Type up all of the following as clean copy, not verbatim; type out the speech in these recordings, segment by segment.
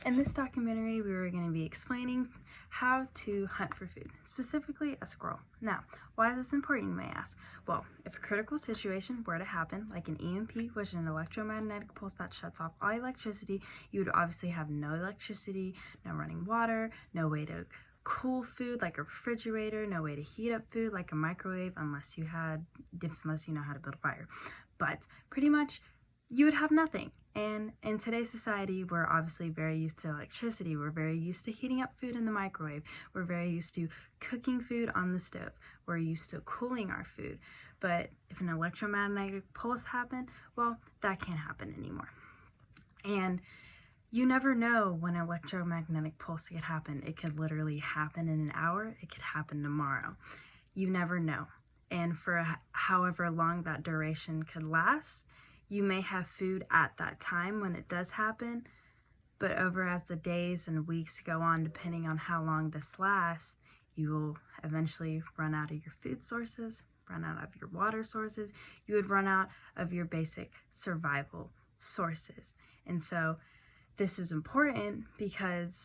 In this documentary, we were going to be explaining how to hunt for food, specifically a squirrel. Now, why is this important, you may ask? Well, if a critical situation were to happen, like an EMP, which is an electromagnetic pulse that shuts off all electricity, you would obviously have no electricity, no running water, no way to cool food like a refrigerator, no way to heat up food like a microwave unless you know how to build a fire. But pretty much you would have nothing. And in today's society, we're obviously very used to electricity. We're very used to heating up food in the microwave. We're very used to cooking food on the stove. We're used to cooling our food. But if an electromagnetic pulse happened, well, that can't happen anymore. And you never know when an electromagnetic pulse could happen. It could literally happen in an hour. It could happen tomorrow. You never know. And for however long that duration could last, you may have food at that time when it does happen, but as the days and weeks go on, depending on how long this lasts, you will eventually run out of your food sources, run out of your water sources. You would run out of your basic survival sources. And so this is important because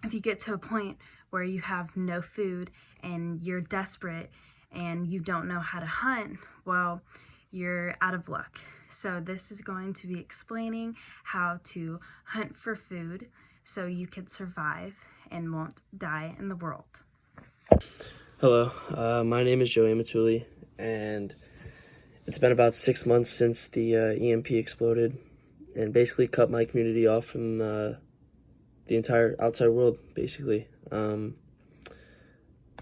if you get to a point where you have no food and you're desperate and you don't know how to hunt, well, you're out of luck. So this is going to be explaining how to hunt for food so you can survive and won't die in the world. Hello, my name is Joey Matuli, and it's been about 6 months since the EMP exploded and basically cut my community off from the entire outside world, basically.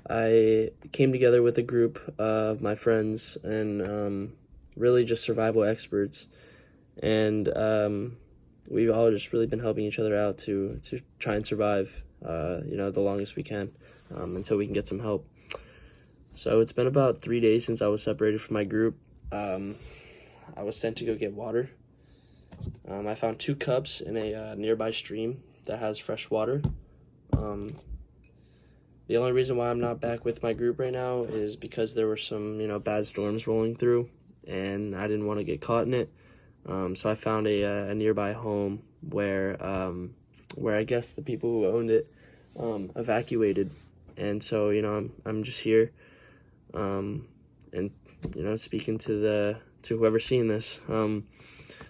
I came together with a group of my friends and really just survival experts, and we've all just really been helping each other out to try and survive the longest we can until we can get some help. So it's been about 3 days since I was separated from my group. I was sent to go get water. I found 2 cups in a nearby stream that has fresh water. The only reason why I'm not back with my group right now is because there were some bad storms rolling through, and I didn't want to get caught in it. So I found a nearby home where I guess the people who owned it evacuated, and so I'm just here, and speaking to whoever's seeing this.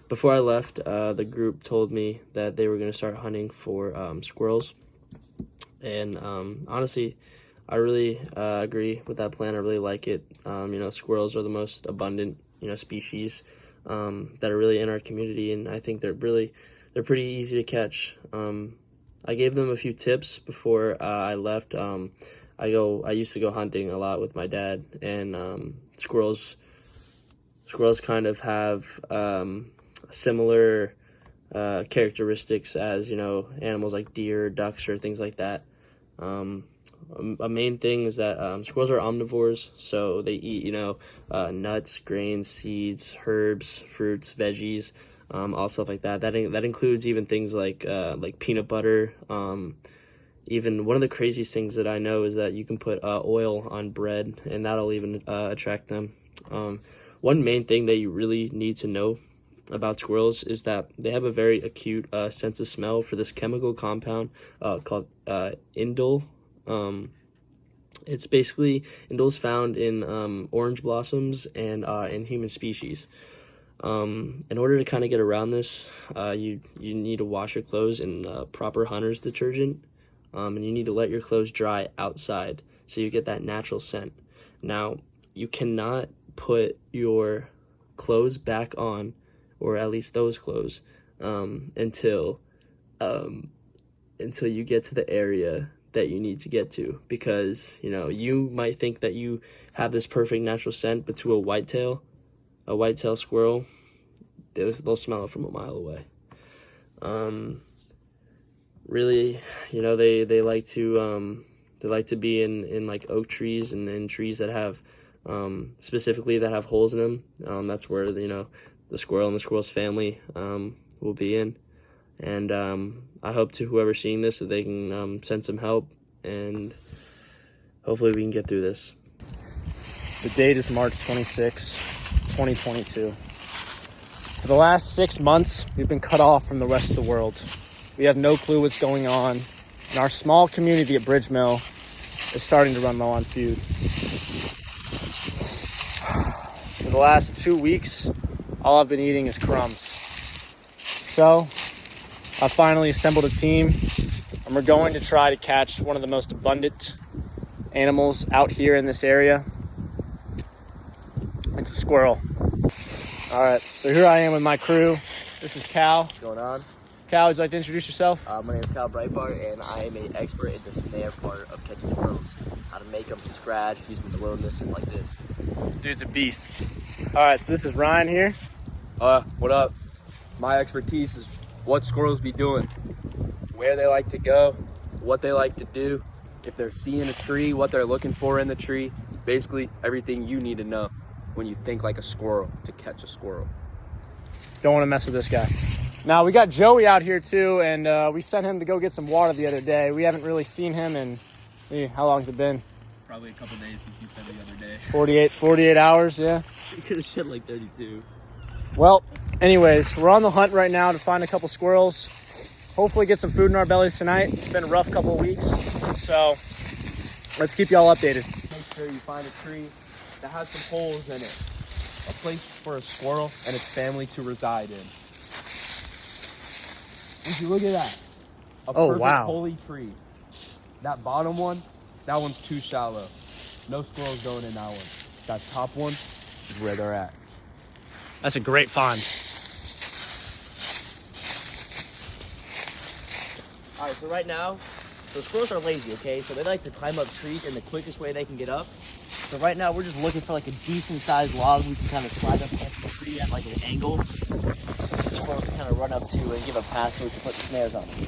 Before I left, the group told me that they were going to start hunting for squirrels, and honestly, I really agree with that plan. I really like it. Squirrels are the most abundant, species that are really in our community, and I think they're pretty easy to catch. I gave them a few tips before I left. I used to go hunting a lot with my dad, and squirrels kind of have similar characteristics as animals like deer, ducks, or things like that. A main thing is that squirrels are omnivores, so they eat nuts, grains, seeds, herbs, fruits, veggies, all stuff like that. That includes even things like peanut butter. Even one of the craziest things that I know is that you can put oil on bread, and that'll even attract them. One main thing that you really need to know about squirrels is that they have a very acute sense of smell for this chemical compound called indole. It's basically, indole is found in orange blossoms and in human species. In order to kind of get around this, you need to wash your clothes in proper hunter's detergent, and you need to let your clothes dry outside so you get that natural scent. Now, you cannot put your clothes back on, or at least those clothes, until you get to the area that you need to get to, because you might think that you have this perfect natural scent, but to a whitetail squirrel, they'll smell it from a mile away. Really, they like to be in like oak trees and in trees that have specifically that have holes in them. That's where the squirrel and the squirrel's family will be in. And I hope to whoever's seeing this that they can send some help, and hopefully we can get through this. The date is March 26, 2022. For the last 6 months, we've been cut off from the rest of the world. We have no clue what's going on. And our small community at Bridge Mill is starting to run low on food. For the last 2 weeks, all I've been eating is crumbs. So I finally assembled a team, and we're going to try to catch one of the most abundant animals out here in this area. It's a squirrel. All right, so here I am with my crew. This is Cal. What's going on? Cal, would you like to introduce yourself? My name is Kyle Breitbart, and I am an expert in the snare part of catching squirrels. How to make them from scratch, use them in the wilderness, just like this. Dude's a beast. All right, so this is Ryan here. What up? My expertise is what squirrels be doing, where they like to go, what they like to do, if they're seeing a tree, what they're looking for in the tree. Basically, everything you need to know when you think like a squirrel to catch a squirrel. Don't want to mess with this guy. Now, we got Joey out here too, and we sent him to go get some water the other day. We haven't really seen him in, how long has it been? Probably a couple days since you said the other day. 48 hours, yeah. You could have said like 32. Well, anyways, we're on the hunt right now to find a couple squirrels. Hopefully get some food in our bellies tonight. It's been a rough couple of weeks, so let's keep y'all updated. Make sure you find a tree that has some holes in it. A place for a squirrel and its family to reside in. Would you look at that? A Oh, perfect wow. holy tree. That bottom one, that one's too shallow. No squirrels going in that one. That top one is where they're at. That's a great find. All right, so right now, so squirrels are lazy, okay? So they like to climb up trees in the quickest way they can get up. So right now, we're just looking for like a decent-sized log we can kind of slide up against the tree at like an angle. The squirrels can kind of run up to and give a pass so we can put the snares on them.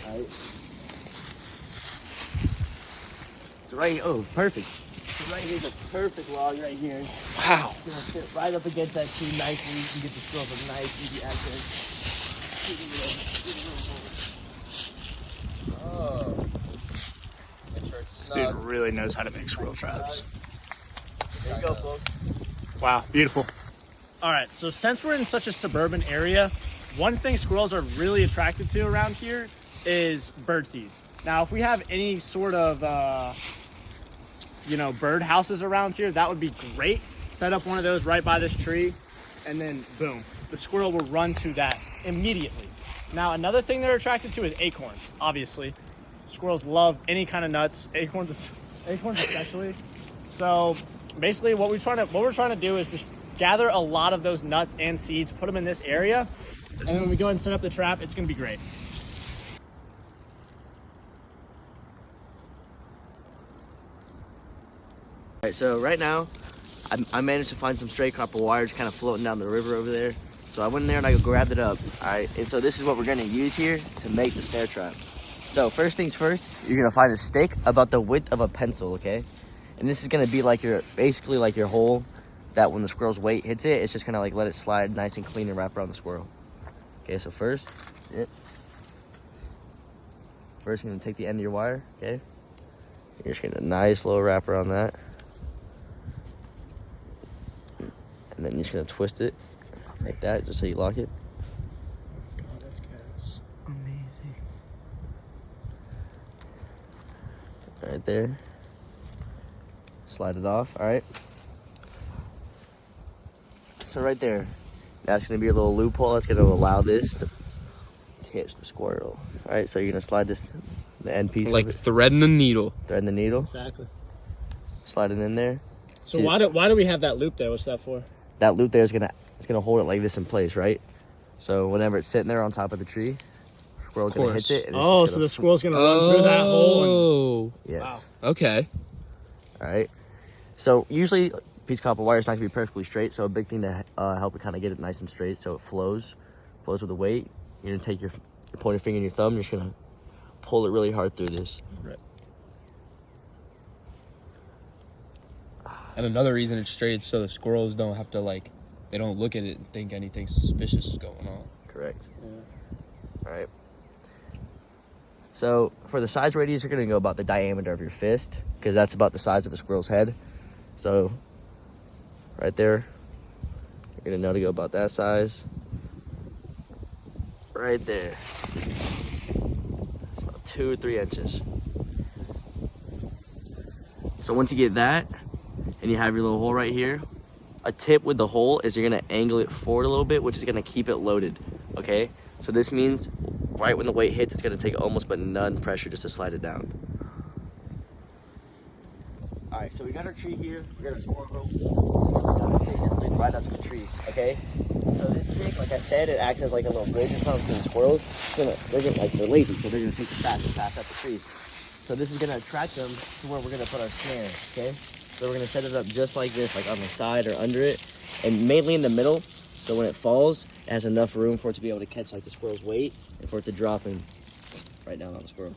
All right. So right here, oh, perfect. So right here's a perfect log right here. Wow. It's gonna sit right up against that tree nicely. You can get the squirrels a nice, easy access. Oh. This dude really knows how to make squirrel traps. There you go, folks. Wow, beautiful. All right, so since we're in such a suburban area, one thing squirrels are really attracted to around here is bird seeds. Now, if we have any sort of, bird houses around here, that would be great. Set up one of those right by this tree, and then boom, the squirrel will run to that immediately. Now, another thing they're attracted to is acorns, obviously. Squirrels love any kind of nuts, acorns especially. So basically what we're trying to do is just gather a lot of those nuts and seeds, put them in this area, and then when we go ahead and set up the trap, it's gonna be great. All right, so right now, I managed to find some stray copper wires kind of floating down the river over there. So I went in there and I grabbed it up. All right, and so this is what we're gonna use here to make the snare trap. So first things first, you're gonna find a stick about the width of a pencil, okay? And this is gonna be like basically like your hole that when the squirrel's weight hits it, it's just gonna like let it slide nice and clean and wrap around the squirrel. Okay, so first you're gonna take the end of your wire, okay? You're just gonna nice little wrap around that. And then you're just gonna twist it like that, just so you lock it. God, that's gas. Amazing. Right there. Slide it off, all right? So right there, that's gonna be a little loophole that's gonna allow this to catch the squirrel. All right, so you're gonna slide this, the end piece Like of it. threading a needle. Thread the needle, Exactly. slide it in there. So why do we have that loop there? What's that for? That loop there is gonna hold it like this in place, right? So whenever it's sitting there on top of the tree, the squirrel gonna hit it. And it's Oh, just so gonna the squirrel's gonna run through that hole. Oh. yes. Wow. Okay. All right. So usually a piece of copper wire is not gonna be perfectly straight. So a big thing to help it kind of get it nice and straight so it flows with the weight. You're gonna take your pointer finger and your thumb. You're just gonna pull it really hard through this. Right. And another reason it's straight is so the squirrels don't have to they don't look at it and think anything suspicious is going on. Correct. Yeah. All right. So for the size radius, you're gonna go about the diameter of your fist because that's about the size of a squirrel's head. So right there, you're gonna know to go about that size. Right there. 2 or 3 inches. So once you get that, and you have your little hole right here, a tip with the hole is you're gonna angle it forward a little bit, which is gonna keep it loaded, okay? So this means right when the weight hits, it's gonna take almost but none pressure just to slide it down. All right, so we got our tree here. We got our squirrel rope. It's laid right up to the tree, okay? So this stick, like I said, it acts as like a little bridge or something for the squirrels. They're lazy, so they're gonna take the fastest path up the tree. So this is gonna attract them to where we're gonna put our snare, okay? So we're gonna set it up just like this, like on the side or under it, and mainly in the middle. So when it falls, it has enough room for it to be able to catch like the squirrel's weight and for it to drop in right down on the squirrel.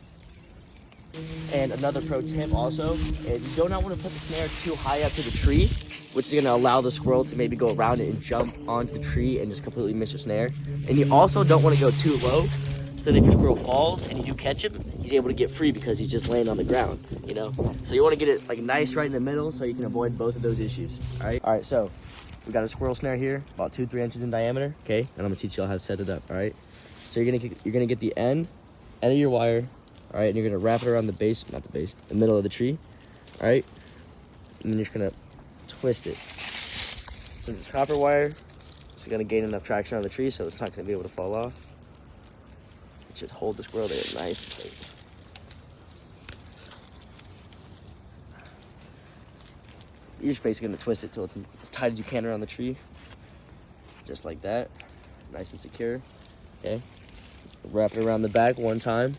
And another pro tip also is you do not want to put the snare too high up to the tree, which is going to allow the squirrel to maybe go around it and jump onto the tree and just completely miss your snare. And you also don't want to go too low, so that if your squirrel falls and you do catch him, he's able to get free because he's just laying on the ground, you know? So you want to get it like nice right in the middle so you can avoid both of those issues, all right? All right, so we got a squirrel snare here, about 2-3 inches in diameter, okay? And I'm gonna teach you all how to set it up, all right? So you're gonna get the end of your wire, all right? And you're gonna wrap it around the base, not the base, the middle of the tree, all right? And then you're just gonna twist it. Since it's copper wire, it's gonna gain enough traction on the tree so it's not gonna be able to fall off. It should hold the squirrel there nice and tight. You're just basically gonna twist it till it's as tight as you can around the tree. Just like that, nice and secure, okay? Wrap it around the back one time.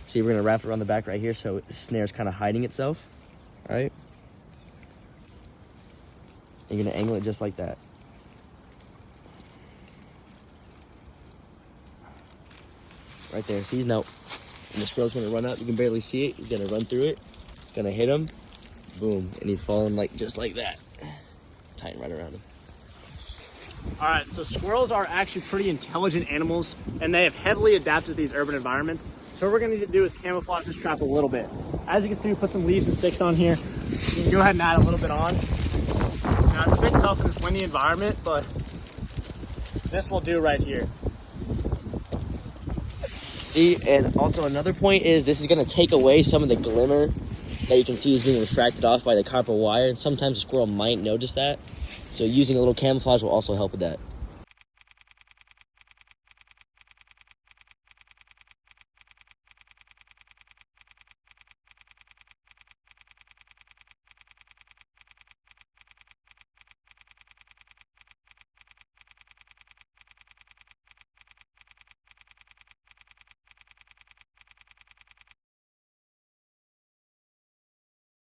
See, we're gonna wrap it around the back right here so the snare's kind of hiding itself, all right? You're gonna angle it just like that. Right there, see, now, and the squirrel's gonna run up, you can barely see it, he's gonna run through it, it's gonna hit him, boom, and he's falling like, just like that. Tighten right around him. All right, so squirrels are actually pretty intelligent animals, and they have heavily adapted to these urban environments. So what we're gonna need to do is camouflage this trap a little bit. As you can see, we put some leaves and sticks on here. You can go ahead and add a little bit on. Now, it's a bit tough in this windy environment, but this will do right here. See, and also another point is this is gonna take away some of the glimmer that you can see is being refracted off by the copper wire, and sometimes a squirrel might notice that. So using a little camouflage will also help with that.